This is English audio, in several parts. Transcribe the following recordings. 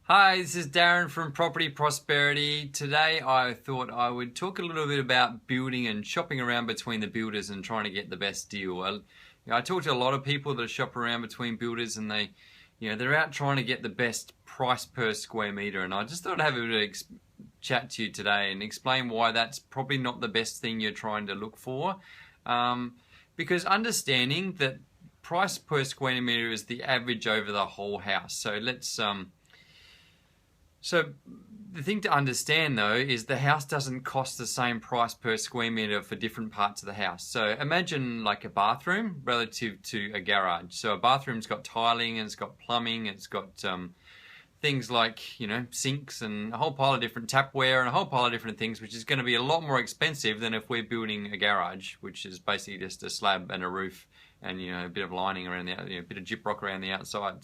Hi, this is Darren from Property Prosperity. Today I thought I would talk a little bit about building and shopping around between the builders and trying to get the best deal. I talk to a lot of people that shop around between builders and they're out trying to get the best price per square meter, and I just thought I'd have a bit of chat to you today and explain why that's probably not the best thing you're trying to look for. Because understanding that price per square meter is the average over the whole house. So the thing to understand though is the house doesn't cost the same price per square meter for different parts of the house. So imagine like a bathroom relative to a garage. So a bathroom's got tiling and it's got plumbing, it's got things like, sinks and a whole pile of different tapware and a whole pile of different things, which is going to be a lot more expensive than if we're building a garage, which is basically just a slab and a roof and a bit of lining around a bit of gyprock around the outside.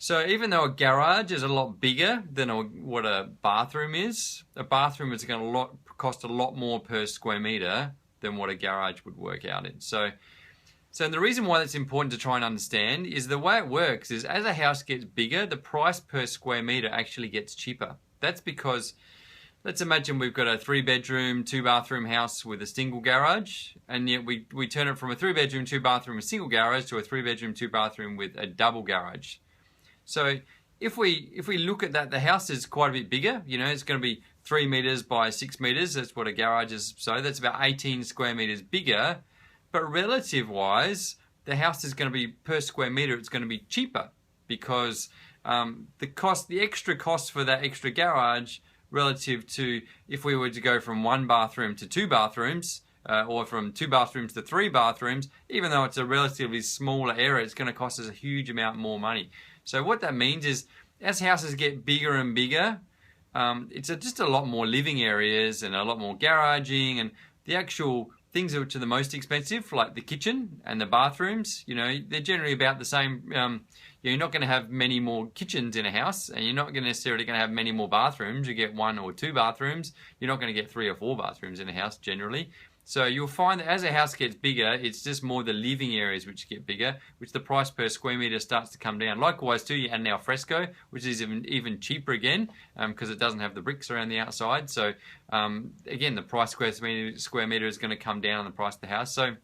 So even though a garage is a lot bigger than what a bathroom is going to cost a lot more per square meter than what a garage would work out in. So the reason why that's important to try and understand is the way it works is as a house gets bigger, the price per square meter actually gets cheaper. That's because, let's imagine we've got a 3-bedroom, 2-bathroom house with a single garage, and yet we turn it from a 3-bedroom, 2-bathroom with single garage to a 3-bedroom, 2-bathroom with a double garage. So if we look at that, the house is quite a bit bigger. It's going to be 3 meters by 6 meters. That's what a garage is. So that's about 18 square meters bigger. But relative wise, the house is going to be per square meter. It's going to be cheaper because the extra cost for that extra garage relative to if we were to go from 1 bathroom to 2 bathrooms. Or from 2 bathrooms to 3 bathrooms, even though it's a relatively smaller area, it's going to cost us a huge amount more money. So what that means is, as houses get bigger and bigger, it's just a lot more living areas and a lot more garaging, and the actual things which are the most expensive, like the kitchen and the bathrooms, they're generally about the same. You're not going to have many more kitchens in a house, and you're not necessarily going to have many more bathrooms. You get 1 or 2 bathrooms. You're not going to get 3 or 4 bathrooms in a house generally. So you'll find that as a house gets bigger, it's just more the living areas which get bigger, which the price per square meter starts to come down. Likewise too, you add an al fresco, which is even cheaper again, because it doesn't have the bricks around the outside. So again, the price per square meter is going to come down on the price of the house. So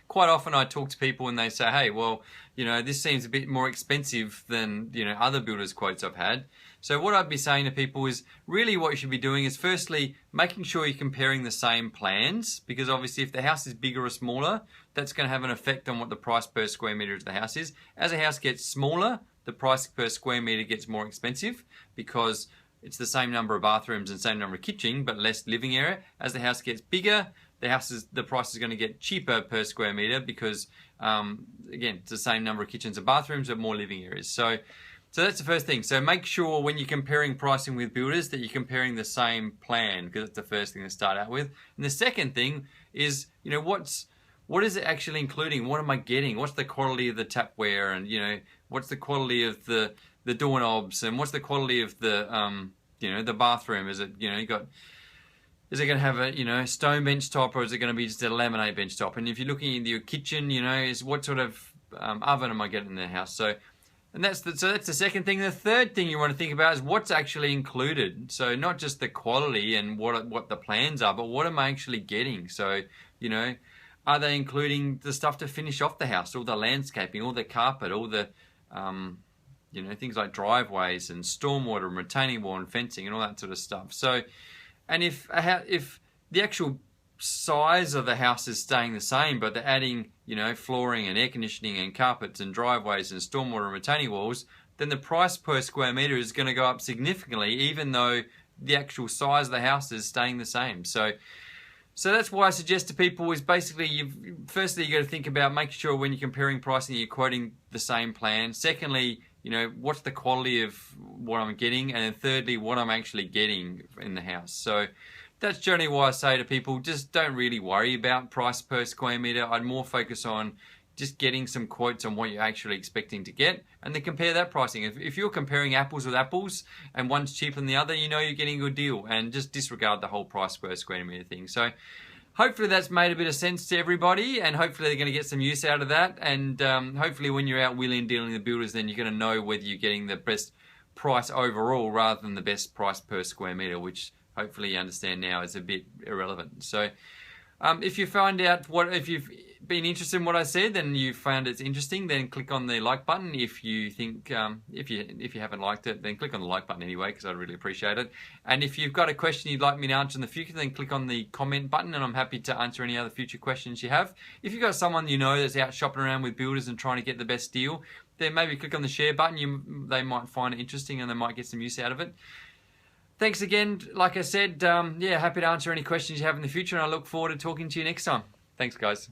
quite often I talk to people and they say, hey, well, this seems a bit more expensive than, other builders' quotes I've had. So what I'd be saying to people is really what you should be doing is firstly making sure you're comparing the same plans, because obviously if the house is bigger or smaller, that's going to have an effect on what the price per square meter of the house is. As a house gets smaller, the price per square meter gets more expensive because it's the same number of bathrooms and same number of kitchen, but less living area. As the house gets bigger, the price is going to get cheaper per square meter because, again, it's the same number of kitchens and bathrooms, but more living areas. So that's the first thing. So make sure when you're comparing pricing with builders that you're comparing the same plan, because that's the first thing to start out with. And the second thing is, what is it actually including? What am I getting? What's the quality of the tapware? And, what's the quality of the doorknobs? And what's the quality of the, the bathroom? Is it, is it going to have a, stone bench top, or is it going to be just a laminate bench top? And if you're looking into your kitchen, is what sort of oven am I getting in the house? So that's the second thing. The third thing you want to think about is what's actually included. So not just the quality and what the plans are, but what am I actually getting? So, are they including the stuff to finish off the house, all the landscaping, all the carpet, all the, things like driveways and stormwater and retaining wall and fencing and all that sort of stuff. So, and if the actual size of the house is staying the same, but they're adding, flooring and air conditioning and carpets and driveways and stormwater and retaining walls, then the price per square meter is going to go up significantly, even though the actual size of the house is staying the same. So that's why I suggest to people is basically, firstly, you got to think about making sure when you're comparing pricing, you're quoting the same plan. Secondly, what's the quality of what I'm getting? And then thirdly, what I'm actually getting in the house. So that's generally why I say to people, just don't really worry about price per square meter. I'd more focus on just getting some quotes on what you're actually expecting to get, and then compare that pricing. If you're comparing apples with apples and one's cheaper than the other, you're getting a good deal, and just disregard the whole price per square meter thing. So hopefully that's made a bit of sense to everybody, and hopefully they're going to get some use out of that. And hopefully when you're out wheeling and dealing with builders, then you're going to know whether you're getting the best price overall rather than the best price per square meter, which hopefully you understand now is a bit irrelevant. So if you find out if you've been interested in what I said, then you found it's interesting, then click on the like button. If you think if you haven't liked it, then click on the like button anyway, because I'd really appreciate it. And if you've got a question you'd like me to answer in the future, then click on the comment button, and I'm happy to answer any other future questions you have. If you've got someone you know that's out shopping around with builders and trying to get the best deal, then maybe click on the share button. They might find it interesting and they might get some use out of it. Thanks again. Like I said, yeah, happy to answer any questions you have in the future, and I look forward to talking to you next time. Thanks, guys.